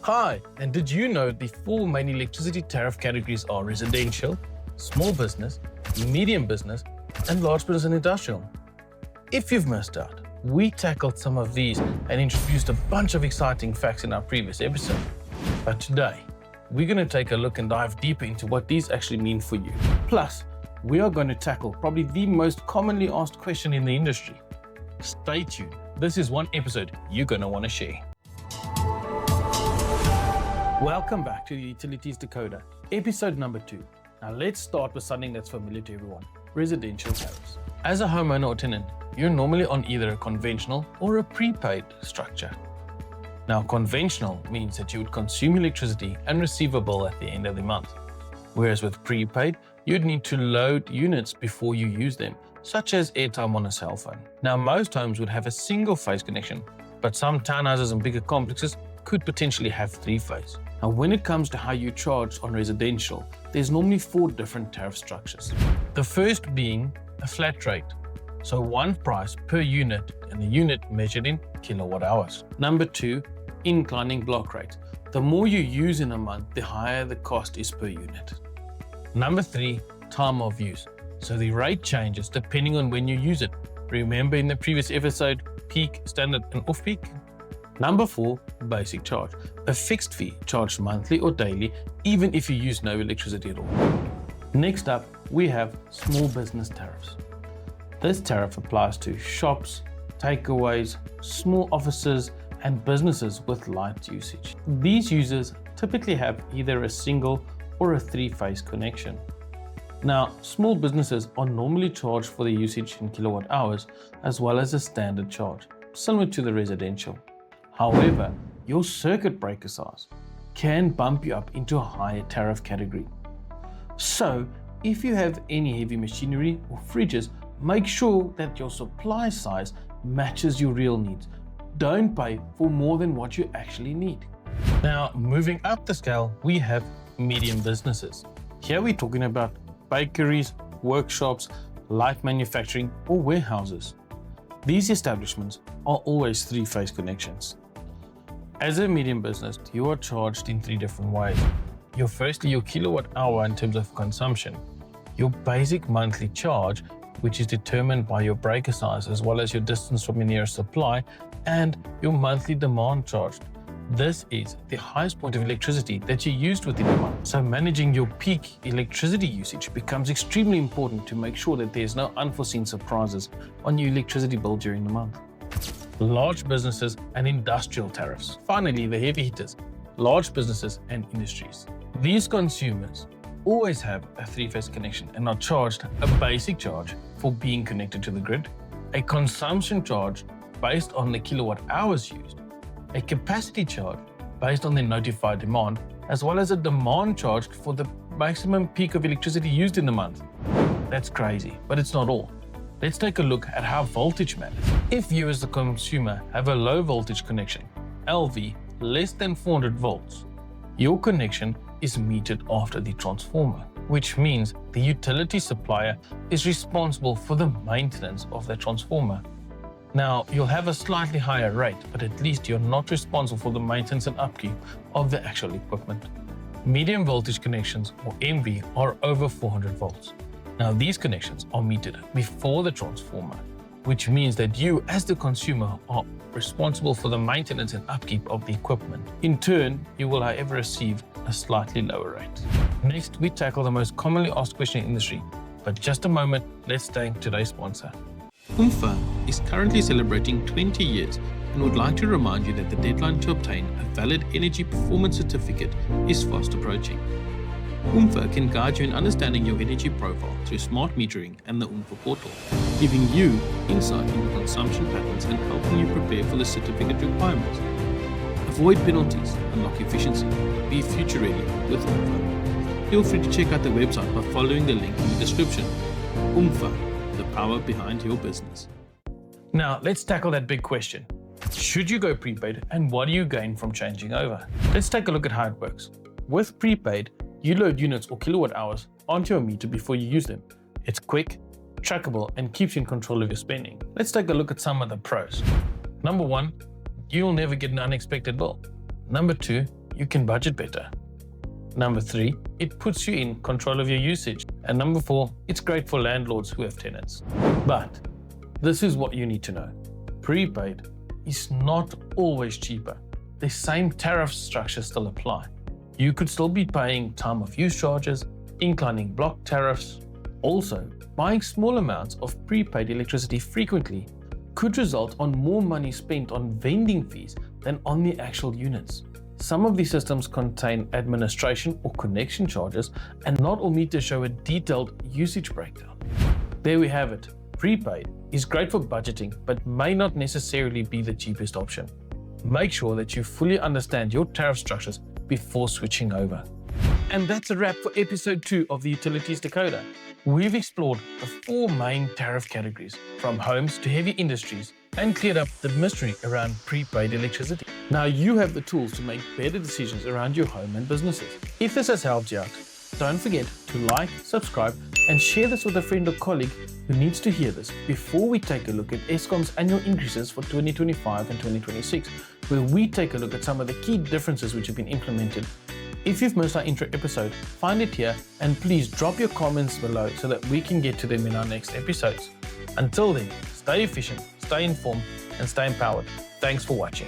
Hi, and did you know the four main electricity tariff categories are residential, small business, medium business, and large business and industrial? If you've missed out, we tackled some of these and introduced a bunch of exciting facts in our previous episode. But today, we're going to take a look and dive deeper into what these actually mean for you. Plus, we are going to tackle probably the most commonly asked question in the industry. Stay tuned. This is one episode you're going to want to share. Welcome back to the Utilities Decoder, episode number 2. Now let's start with something that's familiar to everyone, residential tariffs. As a homeowner or tenant, you're normally on either a conventional or a prepaid structure. Now conventional means that you would consume electricity and receive a bill at the end of the month. Whereas with prepaid, you'd need to load units before you use them, such as airtime on a cell phone. Now most homes would have a single phase connection, but some townhouses and bigger complexes could potentially have 3-phase. Now when it comes to how you charge on residential, there's normally 4 different tariff structures. The first being a flat rate, so one price per unit and the unit measured in kilowatt hours. Number 2, inclining block rate. The more you use in a month, the higher the cost is per unit. Number 3, time of use. So the rate changes depending on when you use it. Remember in the previous episode, peak, standard and off-peak? Number 4, basic charge. A fixed fee charged monthly or daily, even if you use no electricity at all. Next up, we have small business tariffs. This tariff applies to shops, takeaways, small offices, and businesses with light usage. These users typically have either a single or a 3-phase connection. Now, small businesses are normally charged for the usage in kilowatt hours as well as a standard charge, similar to the residential. However, your circuit breaker size can bump you up into a higher tariff category. So, if you have any heavy machinery or fridges, make sure that your supply size matches your real needs. Don't pay for more than what you actually need. Now, moving up the scale, we have medium businesses. Here we're talking about bakeries, workshops, light manufacturing, or warehouses. These establishments are always 3-phase connections. As a medium business, you are charged in 3 different ways. Firstly, your kilowatt hour in terms of consumption, your basic monthly charge, which is determined by your breaker size as well as your distance from your nearest supply, and your monthly demand charge. This is the highest point of electricity that you used within a month. So managing your peak electricity usage becomes extremely important to make sure that there's no unforeseen surprises on your electricity bill during the month. Large businesses and industrial tariffs. Finally, the heavy hitters, large businesses and industries. These consumers always have a 3-phase connection and are charged a basic charge for being connected to the grid, a consumption charge based on the kilowatt hours used, a capacity charge based on the notified demand, as well as a demand charge for the maximum peak of electricity used in the month. That's crazy, but it's not all. Let's take a look at how voltage matters. If you as the consumer have a low voltage connection, LV less than 400 volts, your connection is metered after the transformer, which means the utility supplier is responsible for the maintenance of the transformer. Now, you'll have a slightly higher rate, but at least you're not responsible for the maintenance and upkeep of the actual equipment. Medium voltage connections, or MV, are over 400 volts. Now, these connections are metered before the transformer, which means that you, as the consumer, are responsible for the maintenance and upkeep of the equipment. In turn, you will, however, receive a slightly lower rate. Next, we tackle the most commonly asked question in the industry. But just a moment, let's thank today's sponsor. UMFA is currently celebrating 20 years and would like to remind you that the deadline to obtain a valid energy performance certificate is fast approaching. UMFA can guide you in understanding your energy profile through smart metering and the UMFA portal, giving you insight into consumption patterns and helping you prepare for the certificate requirements. Avoid penalties, unlock efficiency, be future ready with UMFA. Feel free to check out the website by following the link in the description. UMFA, the power behind your business. Now let's tackle that big question. Should you go prepaid, and what do you gain from changing over? Let's take a look at how it works. With prepaid, you load units or kilowatt hours onto your meter before you use them. It's quick, trackable, and keeps you in control of your spending. Let's take a look at some of the pros. Number 1, you'll never get an unexpected bill. Number 2, you can budget better. Number 3, it puts you in control of your usage. And number 4, it's great for landlords who have tenants. But this is what you need to know. Prepaid is not always cheaper. The same tariff structures still apply. You could still be paying time of use charges, inclining block tariffs. Also, buying small amounts of prepaid electricity frequently could result on more money spent on vending fees than on the actual units. Some of these systems contain administration or connection charges, and not all meters show a detailed usage breakdown. There we have it. Prepaid is great for budgeting, but may not necessarily be the cheapest option. Make sure that you fully understand your tariff structures before switching over. And that's a wrap for episode 2 of the Utilities Decoder. We've explored the 4 main tariff categories, from homes to heavy industries, and cleared up the mystery around prepaid electricity. Now you have the tools to make better decisions around your home and businesses. If this has helped you out, don't forget to like, subscribe, and share this with a friend or colleague who needs to hear this before we take a look at Eskom's annual increases for 2025 and 2026, where we take a look at some of the key differences which have been implemented. If you've missed our intro episode, find it here, and please drop your comments below so that we can get to them in our next episodes. Until then, stay efficient, stay informed, and stay empowered. Thanks for watching.